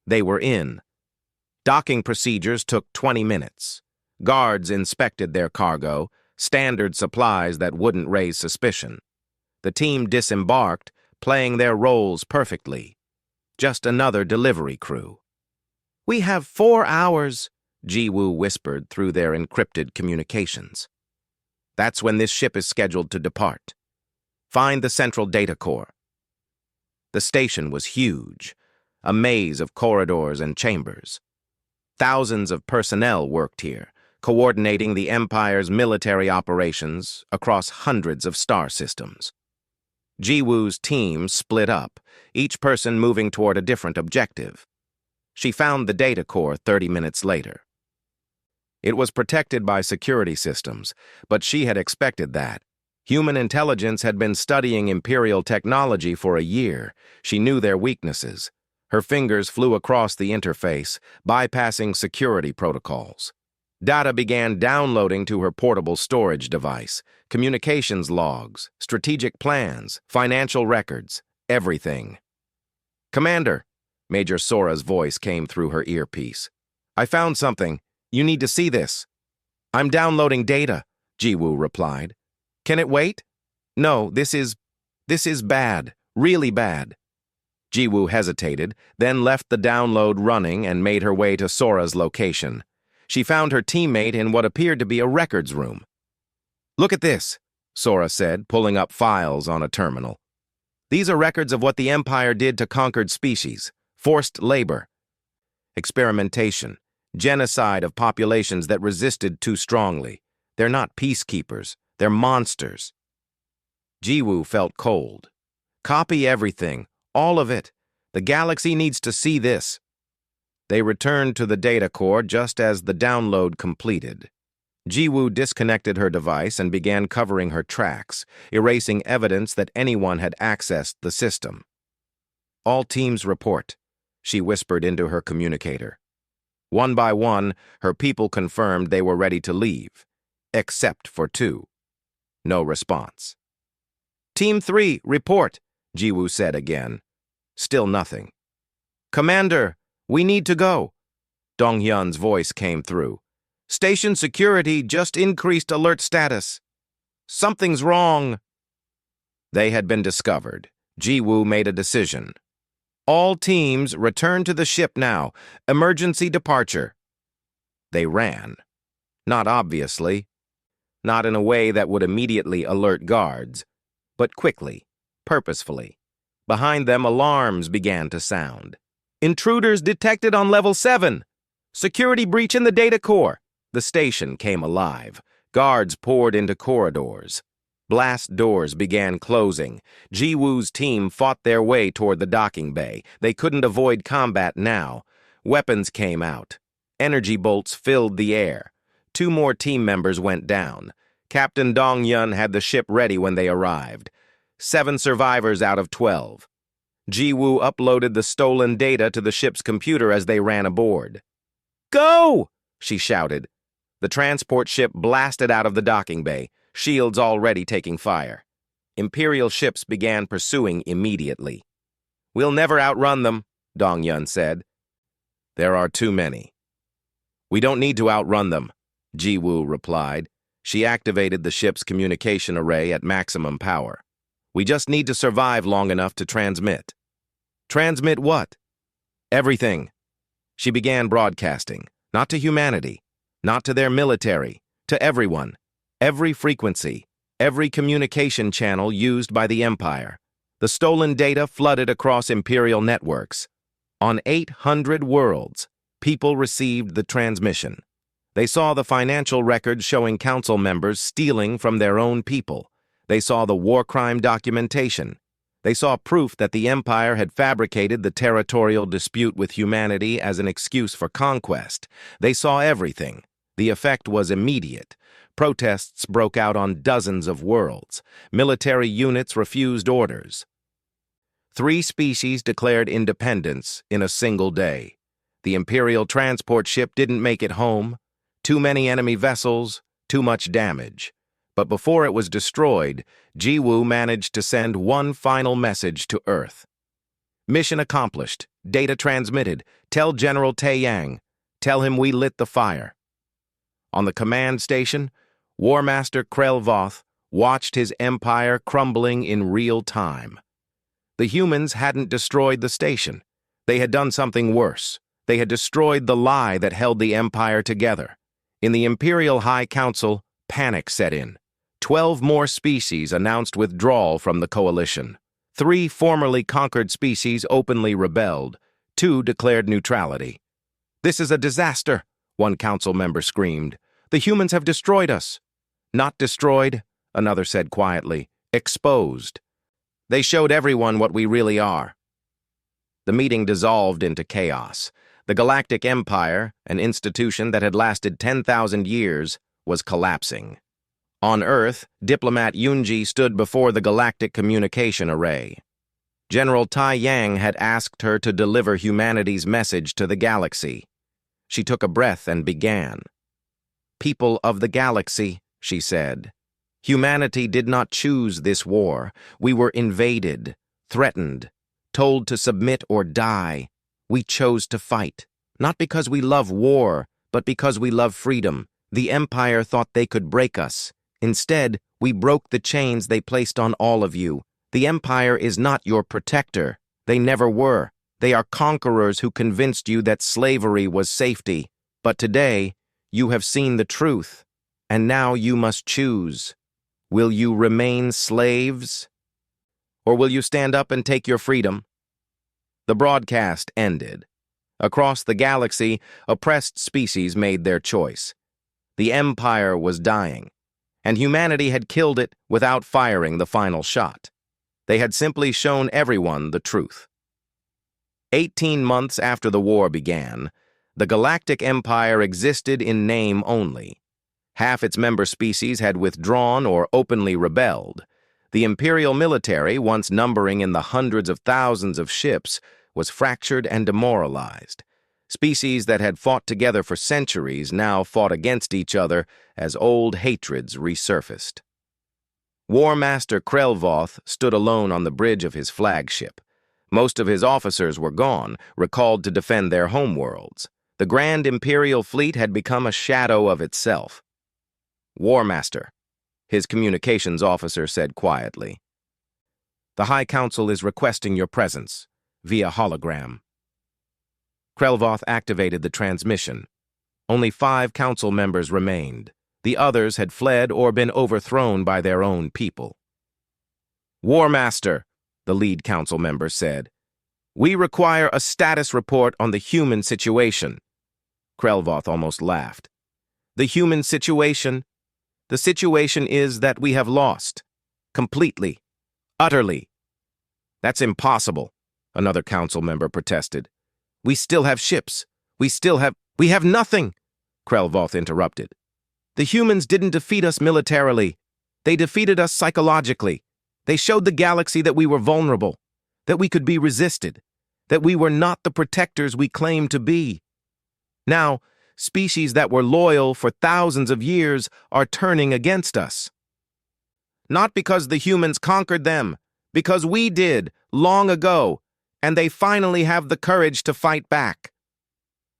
[SPEAKER 1] They were in. Docking procedures took 20 minutes. Guards inspected their cargo, standard supplies that wouldn't raise suspicion. The team disembarked, playing their roles perfectly. Just another delivery crew. We have 4 hours, Jiwoo whispered through their encrypted communications. That's when this ship is scheduled to depart. Find the central data core. The station was huge, a maze of corridors and chambers. Thousands of personnel worked here, coordinating the Empire's military operations across hundreds of star systems. Jiwoo's team split up, each person moving toward a different objective. She found the data core 30 minutes later. It was protected by security systems, but she had expected that. Human intelligence had been studying Imperial technology for a year. She knew their weaknesses. Her fingers flew across the interface, bypassing security protocols. Data began downloading to her portable storage device. Communications logs, strategic plans, financial records, everything. Commander, Major Sora's voice came through her earpiece. I found something. You need to see this. I'm downloading data, Jiwoo replied. Can it wait? No, this is bad, really bad. Jiwoo hesitated, then left the download running and made her way to Sora's location. She found her teammate in what appeared to be a records room. Look at this, Sora said, pulling up files on a terminal. These are records of what the Empire did to conquered species, forced labor, experimentation, genocide of populations that resisted too strongly. They're not peacekeepers, they're monsters. Jiwoo felt cold. Copy everything, all of it. The galaxy needs to see this. They returned to the data core just as the download completed. Jiwoo disconnected her device and began covering her tracks, erasing evidence that anyone had accessed the system. "All teams report," she whispered into her communicator. One by one, her people confirmed they were ready to leave, except for two. No response. "Team 3, report," Jiwoo said again. Still nothing. "Commander, we need to go." Donghyun's voice came through. "Station security just increased alert status. Something's wrong." They had been discovered. Jiwoo made a decision. "All teams return to the ship now. Emergency departure." They ran. Not obviously. Not in a way that would immediately alert guards, but quickly, purposefully. Behind them, alarms began to sound. "Intruders detected on level 7. Security breach in the data core." The station came alive. Guards poured into corridors. Blast doors began closing. Jiwoo's team fought their way toward the docking bay. They couldn't avoid combat now. Weapons came out. Energy bolts filled the air. 2 more team members went down. Captain Donghyun had the ship ready when they arrived. 7 survivors out of 12. Jiwoo uploaded the stolen data to the ship's computer as they ran aboard. "Go!" she shouted. The transport ship blasted out of the docking bay, shields already taking fire. Imperial ships began pursuing immediately. "We'll never outrun them," Donghyun said. "There are too many." "We don't need to outrun them," Jiwoo replied. She activated the ship's communication array at maximum power. "We just need to survive long enough to transmit." "Transmit what?" "Everything." She began broadcasting, not to humanity, not to their military, to everyone, every frequency, every communication channel used by the Empire. The stolen data flooded across Imperial networks. On 800 worlds, people received the transmission. They saw the financial records showing council members stealing from their own people. They saw the war crime documentation. They saw proof that the Empire had fabricated the territorial dispute with humanity as an excuse for conquest. They saw everything. The effect was immediate. Protests broke out on dozens of worlds. Military units refused orders. 3 species declared independence in a single day. The Imperial transport ship didn't make it home. Too many enemy vessels, too much damage. But before it was destroyed, Jiwoo managed to send one final message to Earth. "Mission accomplished. Data transmitted. Tell General Taeyang. Tell him we lit the fire." On the command station, War Master Krell Voth watched his empire crumbling in real time. The humans hadn't destroyed the station. They had done something worse. They had destroyed the lie that held the empire together. In the Imperial High Council, panic set in. 12 more species announced withdrawal from the coalition. 3 formerly conquered species openly rebelled. 2 declared neutrality. "This is a disaster," one council member screamed. "The humans have destroyed us." "Not destroyed," another said quietly. "Exposed. They showed everyone what we really are." The meeting dissolved into chaos. The Galactic Empire, an institution that had lasted 10,000 years, was collapsing. On Earth, diplomat Yunji stood before the Galactic Communication Array. General Taeyang had asked her to deliver humanity's message to the galaxy. She took a breath and began. "People of the galaxy," she said, "humanity did not choose this war. We were invaded, threatened, told to submit or die. We chose to fight, not because we love war, but because we love freedom. The Empire thought they could break us. Instead, we broke the chains they placed on all of you. The Empire is not your protector. They never were. They are conquerors who convinced you that slavery was safety. But today, you have seen the truth, and now you must choose. Will you remain slaves? Or will you stand up and take your freedom?" The broadcast ended. Across the galaxy, oppressed species made their choice. The Empire was dying, and humanity had killed it without firing the final shot. They had simply shown everyone the truth. 18 months after the war began, the Galactic Empire existed in name only. Half its member species had withdrawn or openly rebelled. The Imperial military, once numbering in the hundreds of thousands of ships, was fractured and demoralized. Species that had fought together for centuries now fought against each other as old hatreds resurfaced. War Master Krelvoth stood alone on the bridge of his flagship. Most of his officers were gone, recalled to defend their homeworlds. The Grand Imperial fleet had become a shadow of itself. "War Master," his communications officer said quietly, "the High Council is requesting your presence, via hologram." Krelvoth activated the transmission. Only 5 council members remained. The others had fled or been overthrown by their own people. "War Master," the lead council member said, "we require a status report on the human situation." Krelvoth almost laughed. "The human situation? The situation is that we have lost. Completely. Utterly." "That's impossible," another council member protested. "We still have ships. We have nothing," Krelvoth interrupted. "The humans didn't defeat us militarily. They defeated us psychologically. They showed the galaxy that we were vulnerable, that we could be resisted, that we were not the protectors we claimed to be. Now, species that were loyal for thousands of years are turning against us. Not because the humans conquered them, because we did, long ago, and they finally have the courage to fight back."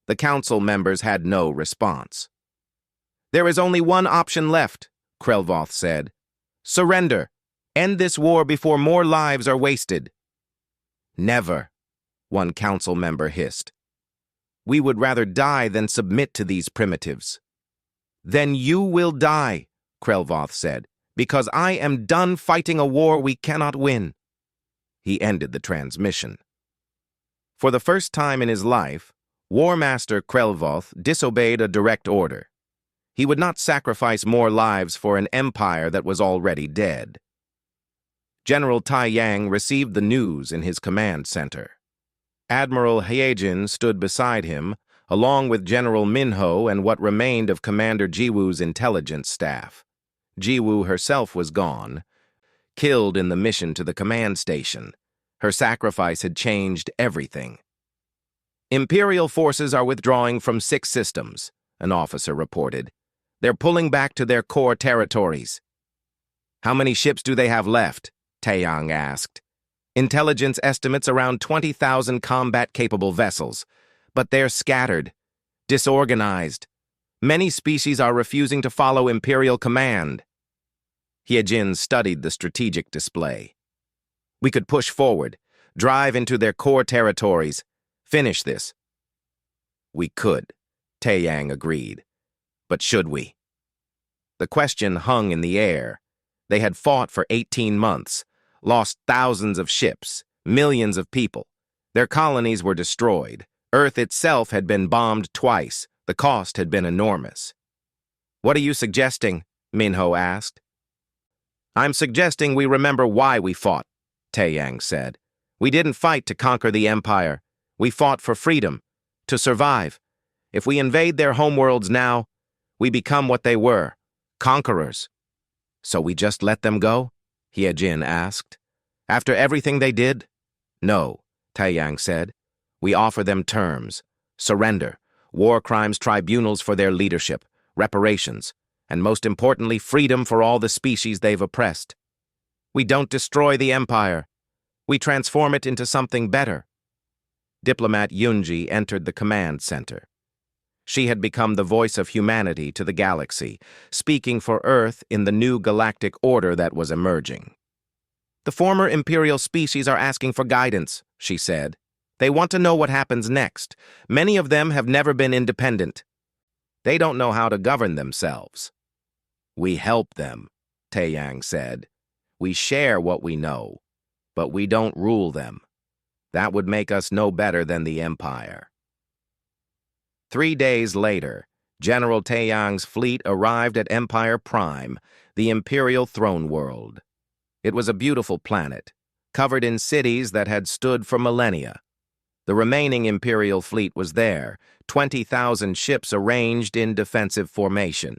[SPEAKER 1] The council members had no response. "There is only one option left," Krelvoth said. "Surrender. End this war before more lives are wasted." "Never," one council member hissed. "We would rather die than submit to these primitives." "Then you will die," Krelvoth said, "because I am done fighting a war we cannot win." He ended the transmission. For the first time in his life, War Master Krelvoth disobeyed a direct order. He would not sacrifice more lives for an empire that was already dead. General Tai Yang received the news in his command center. Admiral Hyejin stood beside him, along with General Minho and what remained of Commander Jiwoo's intelligence staff. Jiwoo herself was gone, killed in the mission to the command station. Her sacrifice had changed everything. "Imperial forces are withdrawing from 6 systems," an officer reported. "They're pulling back to their core territories." "How many ships do they have left?" Taeyang asked. "Intelligence estimates around 20,000 combat-capable vessels, but they're scattered, disorganized. Many species are refusing to follow Imperial command." Hyejin studied the strategic display. "We could push forward, drive into their core territories, finish this." "We could," Taeyang agreed. "But should we?" The question hung in the air. They had fought for 18 months, lost thousands of ships, millions of people. Their colonies were destroyed. Earth itself had been bombed twice. The cost had been enormous. "What are you suggesting?" Minho asked. "I'm suggesting we remember why we fought," Taeyang said. "We didn't fight to conquer the Empire. We fought for freedom, to survive. If we invade their homeworlds now, we become what they were, conquerors." "So we just let them go?" Hyejin asked. "After everything they did?" "No," Taeyang said. "We offer them terms, surrender, war crimes tribunals for their leadership, reparations, and most importantly, freedom for all the species they've oppressed. We don't destroy the Empire. We transform it into something better." Diplomat Yunji entered the command center. She had become the voice of humanity to the galaxy, speaking for Earth in the new galactic order that was emerging. "The former Imperial species are asking for guidance," she said. "They want to know what happens next. Many of them have never been independent. They don't know how to govern themselves." "We help them," Taeyang said. "We share what we know, but we don't rule them. That would make us no better than the Empire." 3 days later, General Taeyang's fleet arrived at Empire Prime, the Imperial throne world. It was a beautiful planet, covered in cities that had stood for millennia. The remaining Imperial fleet was there, 20,000 ships arranged in defensive formation.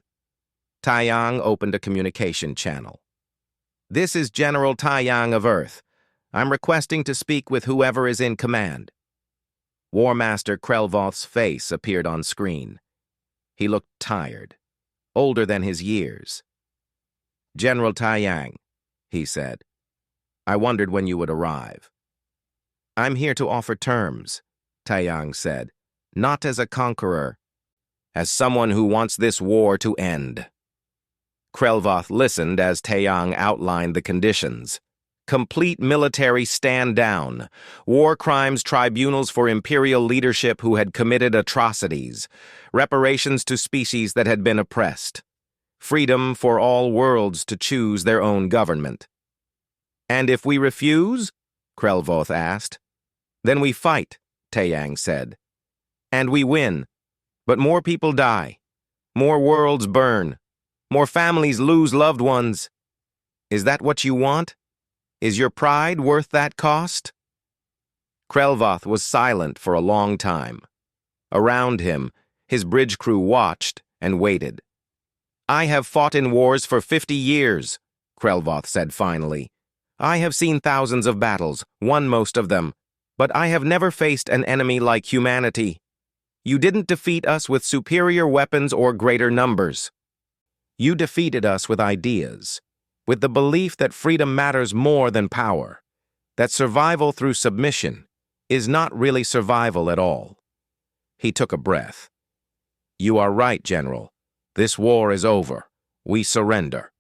[SPEAKER 1] Taiyang opened a communication channel. "This is General Taiyang of Earth. I'm requesting to speak with whoever is in command." War Master Krelvoth's face appeared on screen. He looked tired, older than his years. "General Taiyang," he said, "I wondered when you would arrive." "I'm here to offer terms," Taiyang said, "not as a conqueror, as someone who wants this war to end." Krelvoth listened as Taiyang outlined the conditions. Complete military stand-down, war crimes tribunals for imperial leadership who had committed atrocities, reparations to species that had been oppressed, freedom for all worlds to choose their own government. "And if we refuse?" Krelvoth asked. "Then we fight," Taiyang said. "And we win. But more people die. More worlds burn. More families lose loved ones. Is that what you want? Is your pride worth that cost?" Krelvoth was silent for a long time. Around him, his bridge crew watched and waited. "I have fought in wars for 50 years, Krelvoth said finally. "I have seen thousands of battles, won most of them, but I have never faced an enemy like humanity. You didn't defeat us with superior weapons or greater numbers. You defeated us with ideas, with the belief that freedom matters more than power, that survival through submission is not really survival at all." He took a breath. "You are right, General. This war is over. We surrender."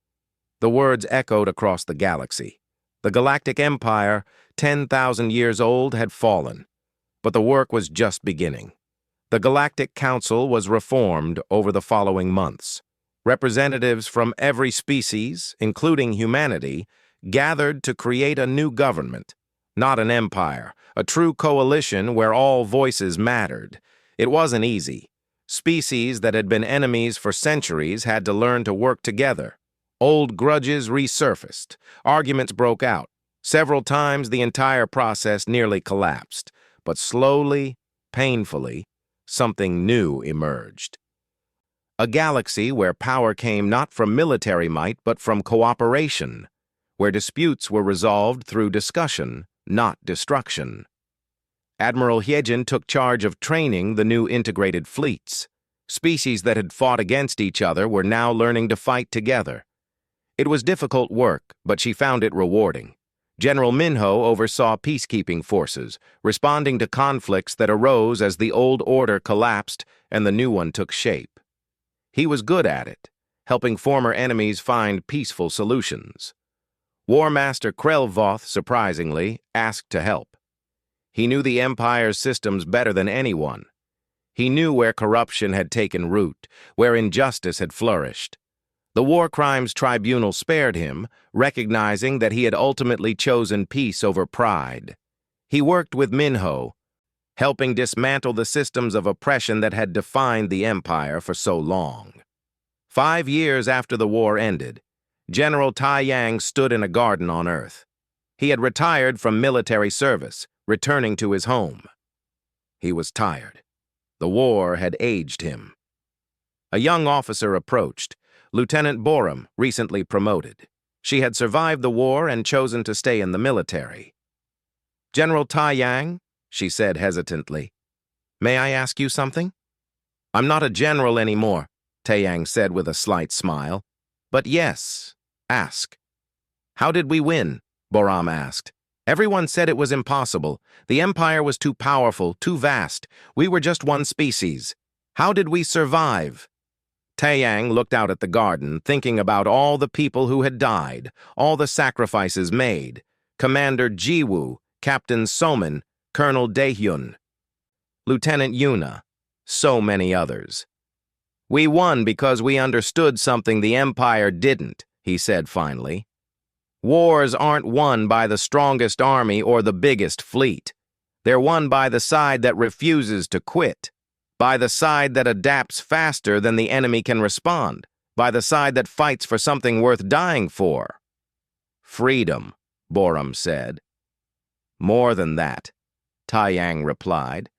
[SPEAKER 1] The words echoed across the galaxy. The Galactic Empire, 10,000 years old, had fallen, but the work was just beginning. The Galactic Council was reformed over the following months. Representatives from every species, including humanity, gathered to create a new government, not an empire, a true coalition where all voices mattered. It wasn't easy. Species that had been enemies for centuries had to learn to work together. Old grudges resurfaced. Arguments broke out. Several times the entire process nearly collapsed. But slowly, painfully, something new emerged. A galaxy where power came not from military might but from cooperation, where disputes were resolved through discussion, not destruction. Admiral Hyejin took charge of training the new integrated fleets. Species that had fought against each other were now learning to fight together. It was difficult work, but she found it rewarding. General Minho oversaw peacekeeping forces, responding to conflicts that arose as the old order collapsed and the new one took shape. He was good at it, helping former enemies find peaceful solutions. War Master Krelvoth, surprisingly, asked to help. He knew the Empire's systems better than anyone. He knew where corruption had taken root, where injustice had flourished. The War Crimes Tribunal spared him, recognizing that he had ultimately chosen peace over pride. He worked with Minho, helping dismantle the systems of oppression that had defined the Empire for so long. 5 years after the war ended, General Taiyang stood in a garden on Earth. He had retired from military service, returning to his home. He was tired. The war had aged him. A young officer approached, Lieutenant Borum, recently promoted. She had survived the war and chosen to stay in the military. "General Taiyang," she said hesitantly, "may I ask you something?" "I'm not a general anymore," Taiyang said with a slight smile. "But yes, ask." "How did we win?" Borum asked. "Everyone said it was impossible. The Empire was too powerful, too vast. We were just one species. How did we survive?" Taiyang looked out at the garden, thinking about all the people who had died, all the sacrifices made. Commander Jiwoo, Captain Soman, Colonel Daehyun, Lieutenant Yuna, so many others. "We won because we understood something the Empire didn't," he said finally. "Wars aren't won by the strongest army or the biggest fleet. They're won by the side that refuses to quit, by the side that adapts faster than the enemy can respond, by the side that fights for something worth dying for." "Freedom," Borum said. "More than that," Taiyang replied.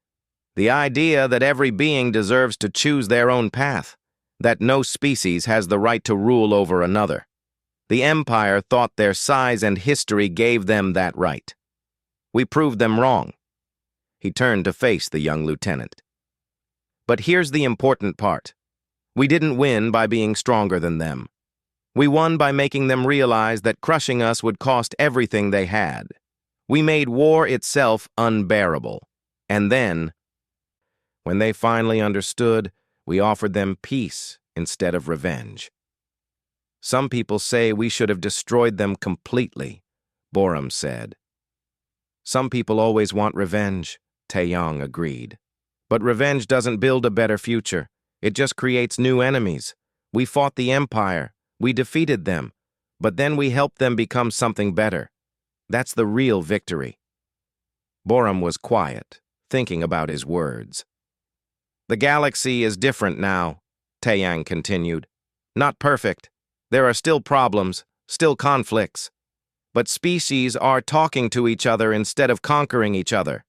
[SPEAKER 1] "The idea that every being deserves to choose their own path, that no species has the right to rule over another. The Empire thought their size and history gave them that right. We proved them wrong. He turned to face the young lieutenant. But here's the important part. We didn't win by being stronger than them. We won by making them realize that crushing us would cost everything they had. We made war itself unbearable. And then, when they finally understood, we offered them peace instead of revenge. Some people say we should have destroyed them completely, Borum said. Some people always want revenge, Taeyang agreed. But revenge doesn't build a better future. It just creates new enemies. We fought the Empire. We defeated them. But then we helped them become something better. That's the real victory. Borum was quiet, thinking about his words. The galaxy is different now, Taeyang continued. Not perfect. There are still problems, still conflicts. But species are talking to each other instead of conquering each other.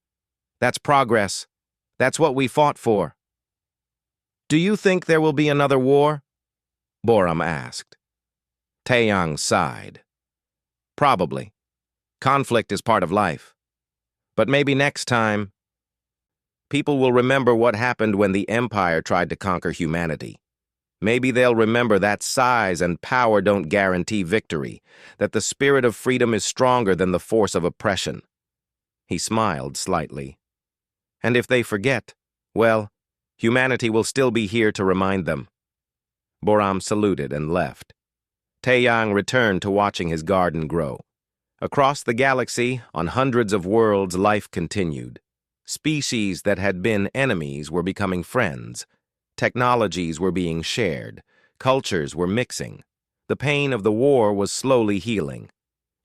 [SPEAKER 1] That's progress. That's what we fought for. Do you think there will be another war? Borum asked. Taeyang sighed. Probably. Conflict is part of life. But maybe next time, people will remember what happened when the Empire tried to conquer humanity. Maybe they'll remember that size and power don't guarantee victory, that the spirit of freedom is stronger than the force of oppression. He smiled slightly. And if they forget, well, humanity will still be here to remind them. Borum saluted and left. Taeyang returned to watching his garden grow. Across the galaxy, on hundreds of worlds, life continued. Species that had been enemies were becoming friends. Technologies were being shared. Cultures were mixing. The pain of the war was slowly healing.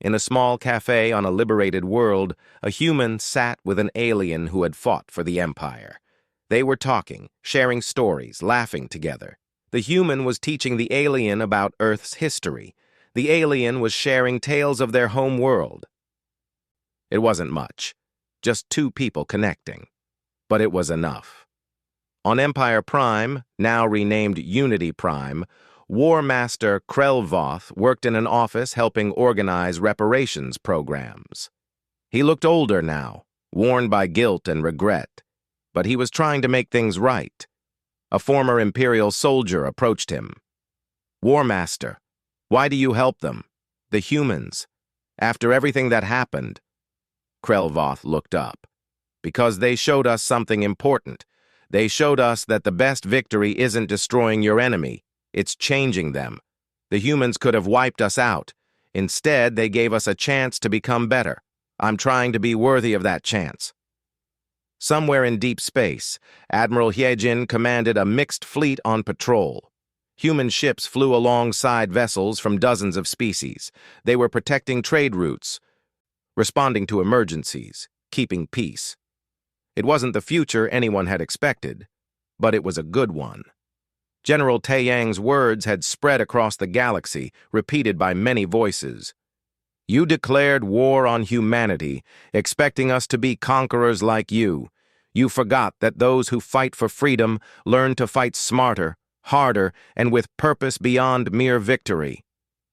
[SPEAKER 1] In a small cafe on a liberated world, a human sat with an alien who had fought for the Empire. They were talking, sharing stories, laughing together. The human was teaching the alien about Earth's history. The alien was sharing tales of their home world. It wasn't much, just two people connecting. But it was enough. On Empire Prime, now renamed Unity Prime, War Master Krelvoth worked in an office helping organize reparations programs. He looked older now, worn by guilt and regret, but he was trying to make things right. A former Imperial soldier approached him. War Master, why do you help them? The humans. After everything that happened. Krelvoth looked up. Because they showed us something important. They showed us that the best victory isn't destroying your enemy. It's changing them. The humans could have wiped us out. Instead, they gave us a chance to become better. I'm trying to be worthy of that chance. Somewhere in deep space, Admiral Hyejin commanded a mixed fleet on patrol. Human ships flew alongside vessels from dozens of species. They were protecting trade routes, responding to emergencies, keeping peace. It wasn't the future anyone had expected, but it was a good one. General Taeyang's words had spread across the galaxy, repeated by many voices. You declared war on humanity, expecting us to be conquerors like you. You forgot that those who fight for freedom learn to fight smarter, harder, and with purpose beyond mere victory.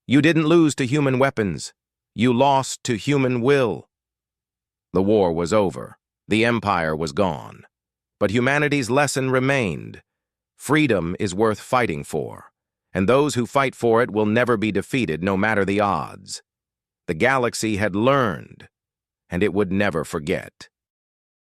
[SPEAKER 1] You didn't lose to human weapons. You lost to human will. The war was over. The Empire was gone. But humanity's lesson remained. Freedom is worth fighting for, and those who fight for it will never be defeated no matter the odds. The galaxy had learned, and it would never forget.